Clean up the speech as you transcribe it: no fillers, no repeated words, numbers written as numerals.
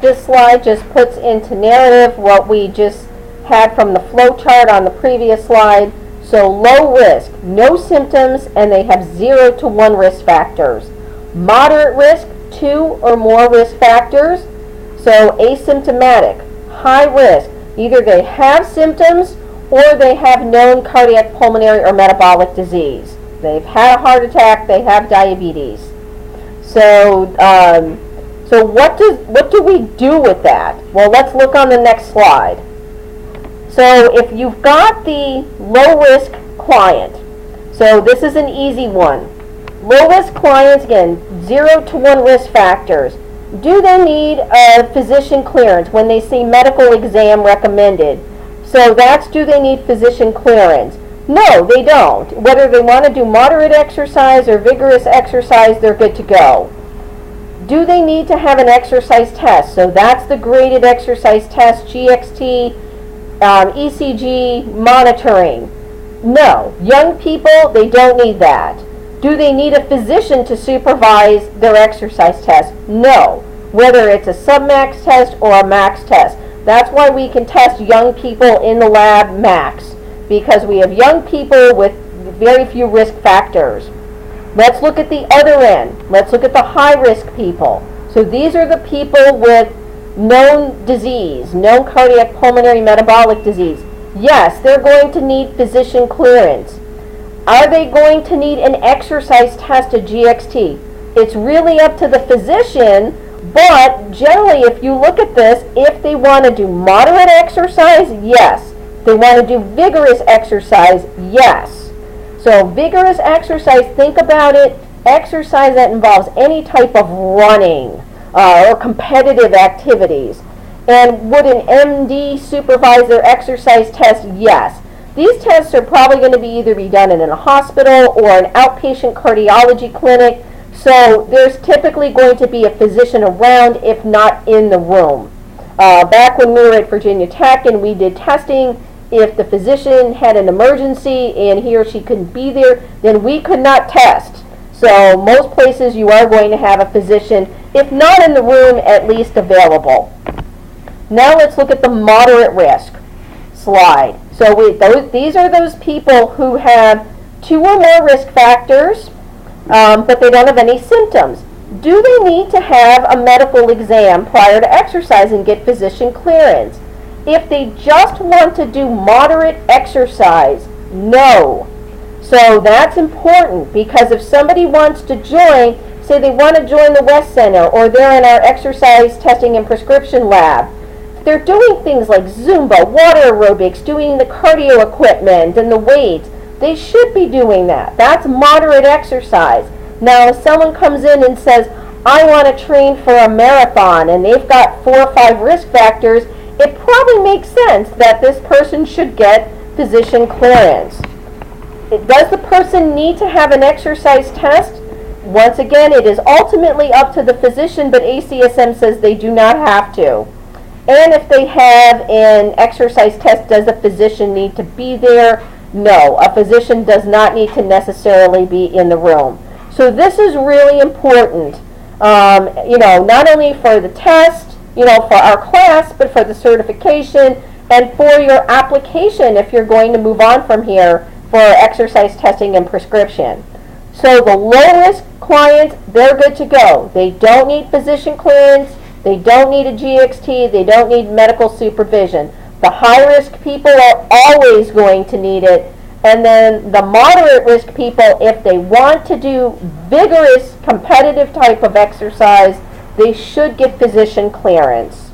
This slide just puts into narrative what we just had from the flow chart on the previous slide. So low risk, no symptoms, and they have 0 to 1 risk factors. Moderate risk, 2 or more risk factors. So asymptomatic, high risk, either they have symptoms or they have known cardiac, pulmonary, or metabolic disease. They've had a heart attack, they have diabetes. So what do we do with that? Well, let's look on the next slide. So if you've got the low-risk client, so this is an easy one. Low-risk clients, again, 0 to 1 risk factors. Do they need a physician clearance when they see medical exam recommended? So that's, do they need physician clearance? No, they don't. Whether they want to do moderate exercise or vigorous exercise, they're good to go. Do they need to have an exercise test? So that's the graded exercise test, GXT, ECG, monitoring. No. Young people, they don't need that. Do they need a physician to supervise their exercise test? No. Whether it's a submax test or a max test. That's why we can test young people in the lab max, because we have young people with very few risk factors. Let's look at the other end. Let's look at the high-risk people. So these are the people with known disease, known cardiac, pulmonary, metabolic disease. Yes, they're going to need physician clearance. Are they going to need an exercise test, a GXT? It's really up to the physician, but generally, if you look at this, if they want to do moderate exercise, yes. If they want to do vigorous exercise, yes. So vigorous exercise, think about it, exercise that involves any type of running or competitive activities. And would an MD supervise their exercise test? Yes. These tests are probably going to be either be done in a hospital or an outpatient cardiology clinic. So there's typically going to be a physician around, if not in the room. Back when we were at Virginia Tech and we did testing, if the physician had an emergency and he or she couldn't be there, then we could not test. So most places you are going to have a physician, if not in the room, at least available. Now let's look at the moderate risk slide. So these are those people who have 2 or more risk factors, but they don't have any symptoms. Do they need to have a medical exam prior to exercise and get physician clearance? If they just want to do moderate exercise, no. So that's important, because if somebody wants to join, say they want to join the West Center or they're in our exercise testing and prescription lab, they're doing things like Zumba, water aerobics, doing the cardio equipment and the weights. They should be doing that. That's moderate exercise. Now, if someone comes in and says, I want to train for a marathon, and they've got 4 or 5 risk factors, it probably makes sense that this person should get physician clearance. Does the person need to have an exercise test? Once again, it is ultimately up to the physician, but ACSM says they do not have to. And if they have an exercise test, does the physician need to be there? No, a physician does not need to necessarily be in the room. So this is really important, not only for the test, for our class, but for the certification and for your application if you're going to move on from here for exercise testing and prescription. So the low-risk clients, they're good to go. They don't need physician clearance. They don't need a GXT. They don't need medical supervision. The high-risk people are always going to need it. And then the moderate risk people, if they want to do vigorous, competitive type of exercise, they should get physician clearance.